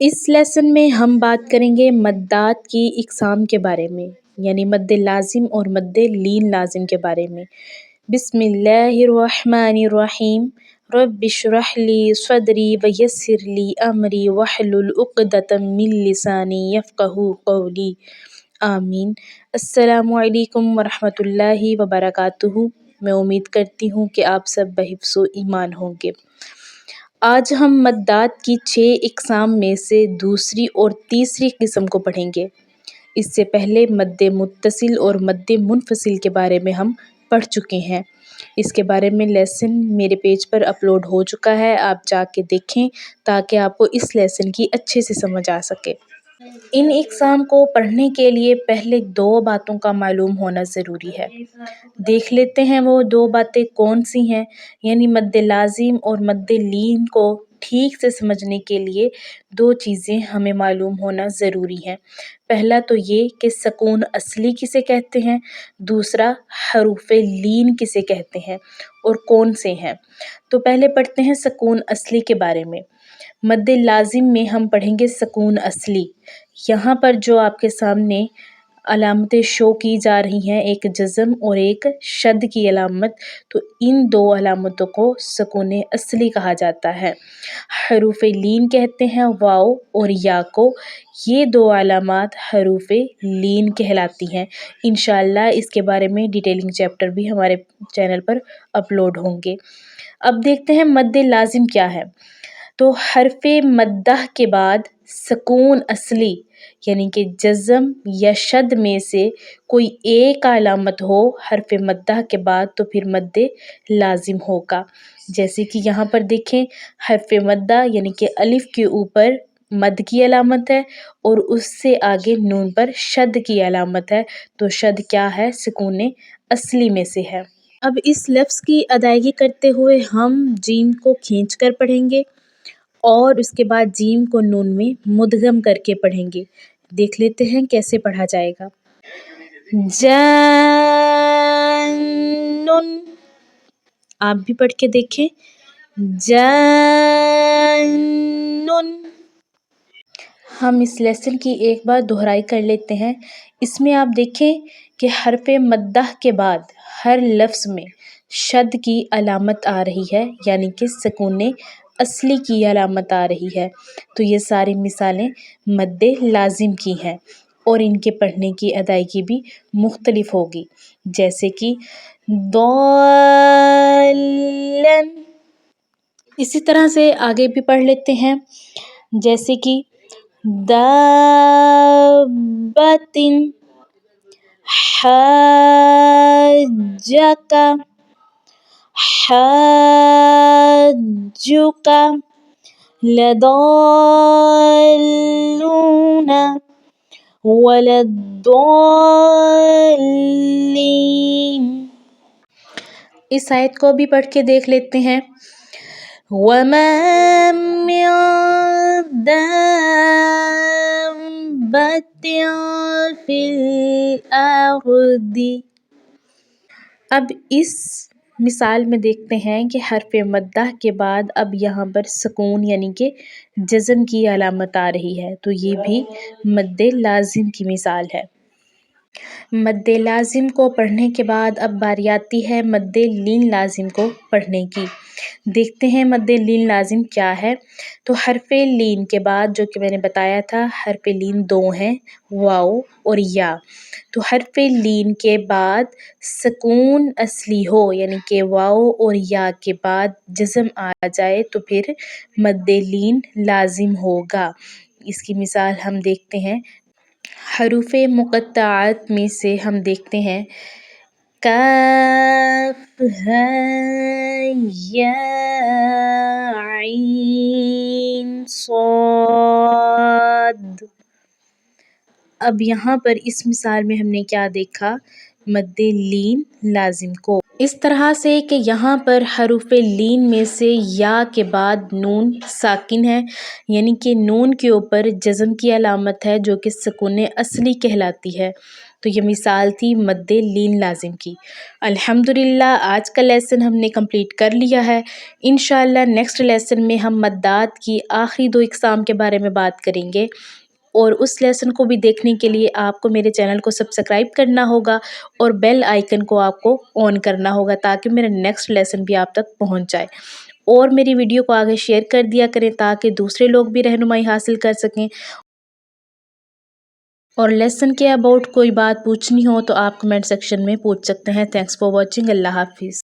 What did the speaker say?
اس lesson میں ہم بات کریں گے مدات کی اقسام کے بارے میں، یعنی مد لازم اور مد لین لازم کے بارے میں۔ بسم اللہ الرحمن الرحیم۔ رب اشرح لی صدری ویسر لی امری واحلل عقدۃ من لسانی یفقہوا قولی، آمین۔ السلام علیکم ورحمۃ اللہ وبرکاتہ۔ میں امید کرتی ہوں کہ آپ سب بحفظ و ایمان ہوں گے۔ آج ہم مدات کی 6 اقسام میں سے دوسری اور تیسری قسم کو پڑھیں گے۔ اس سے پہلے مد متصل اور مد منفصل کے بارے میں ہم پڑھ چکے ہیں۔ اس کے بارے میں لیسن میرے پیج پر اپلوڈ ہو چکا ہے، آپ جا کے دیکھیں تاکہ آپ کو اس لیسن کی اچھے سے سمجھ آ سکے۔ ان اقسام کو پڑھنے کے لیے پہلے 2 باتوں کا معلوم ہونا ضروری ہے۔ دیکھ لیتے ہیں وہ 2 باتیں کون سی ہیں، یعنی مد لازم اور مد لین کو ٹھیک سے سمجھنے کے لیے 2 چیزیں ہمیں معلوم ہونا ضروری ہیں۔ پہلا تو یہ کہ سکون اصلی کسے کہتے ہیں، دوسرا حروف لین کسے کہتے ہیں اور کون سے ہیں۔ تو پہلے پڑھتے ہیں سکون اصلی کے بارے میں۔ مد لازم میں ہم پڑھیں گے سکون اصلی۔ یہاں پر جو آپ کے سامنے علامتیں شو کی جا رہی ہیں، ایک جزم اور ایک شد کی علامت، تو ان 2 علامتوں کو سکون اصلی کہا جاتا ہے۔ حروف لین کہتے ہیں واو اور یا کو، یہ 2 علامات حروف لین کہلاتی ہیں۔ انشاءاللہ اس کے بارے میں ڈیٹیلنگ چیپٹر بھی ہمارے چینل پر اپلوڈ ہوں گے۔ اب دیکھتے ہیں مد لازم کیا ہے۔ تو حرف مدہ کے بعد سکون اصلی یعنی کہ جزم یا شد میں سے کوئی ایک علامت ہو حرف مدہ کے بعد تو پھر مد لازم ہوگا۔ جیسے کہ یہاں پر دیکھیں، حرف مدہ یعنی کہ الف کے اوپر مد کی علامت ہے اور اس سے آگے نون پر شد کی علامت ہے، تو شد کیا ہے؟ سکون اصلی میں سے ہے۔ اب اس لفظ کی ادائیگی کرتے ہوئے ہم جیم کو کھینچ کر پڑھیں گے اور اس کے بعد جیم کو نون میں مدغم کر کے پڑھیں گے۔ دیکھ لیتے ہیں کیسے پڑھا جائے گا۔ جانن، آپ بھی پڑھ کے دیکھیں، جانن۔ ہم اس لیسن کی ایک بار دہرائی کر لیتے ہیں۔ اس میں آپ دیکھیں کہ حرف مدہ کے بعد ہر لفظ میں شد کی علامت آ رہی ہے، یعنی کہ سکون اصلی کی علامت آ رہی ہے۔ تو یہ ساری مثالیں مد لازم کی ہیں اور ان کے پڑھنے کی ادائیگی بھی مختلف ہوگی، جیسے کہ ضالن۔ اسی طرح سے آگے بھی پڑھ لیتے ہیں، جیسے کہ دابۃ، حاجک، حاجک، لضالون، ولضالین۔ اس آیت کو بھی پڑھ کے دیکھ لیتے ہیں۔ وَمَا مِن دَابَّةٍ فِي الْأَرْضِ۔ اب اس مثال میں دیکھتے ہیں کہ حرف مدہ کے بعد اب یہاں پر سکون یعنی کہ جزم کی علامت آ رہی ہے، تو یہ بھی مد لازم کی مثال ہے۔ مد لازم کو پڑھنے کے بعد اب باری آتی ہے مد لین لازم کو پڑھنے کی۔ دیکھتے ہیں مد لین لازم کیا ہے۔ تو حرف لین کے بعد جو کہ میں نے بتایا تھا حرف لین 2 ہیں، واو اور یا۔ تو حرف لین کے بعد سکون اصلی ہو یعنی کہ واو اور یا کے بعد جزم آ جائے تو پھر مد لین لازم ہوگا۔ اس کی مثال ہم دیکھتے ہیں۔ حروف مقطعات میں سے ہم دیکھتے ہیں کاف ہاء یا عین صاد۔ اب یہاں پر اس مثال میں ہم نے کیا دیکھا؟ مد لین لازم کو۔ اس طرح سے کہ یہاں پر حروف لین میں سے یا کے بعد نون ساکن ہے، یعنی کہ نون کے اوپر جزم کی علامت ہے جو کہ سکون اصلی کہلاتی ہے۔ تو یہ مثال تھی مد لین لازم کی۔ الحمدللہ آج کا لیسن ہم نے کمپلیٹ کر لیا ہے۔ انشاءاللہ نیکسٹ لیسن میں ہم مدات کی آخری 2 اقسام کے بارے میں بات کریں گے، اور اس لیسن کو بھی دیکھنے کے لیے آپ کو میرے چینل کو سبسکرائب کرنا ہوگا اور بیل آئیکن کو آپ کو آن کرنا ہوگا تاکہ میرا نیکسٹ لیسن بھی آپ تک پہنچ جائے، اور میری ویڈیو کو آگے شیئر کر دیا کریں تاکہ دوسرے لوگ بھی رہنمائی حاصل کر سکیں۔ اور لیسن کے اباؤٹ کوئی بات پوچھنی ہو تو آپ کمنٹ سیکشن میں پوچھ سکتے ہیں۔ Thanks for watching. اللہ حافظ۔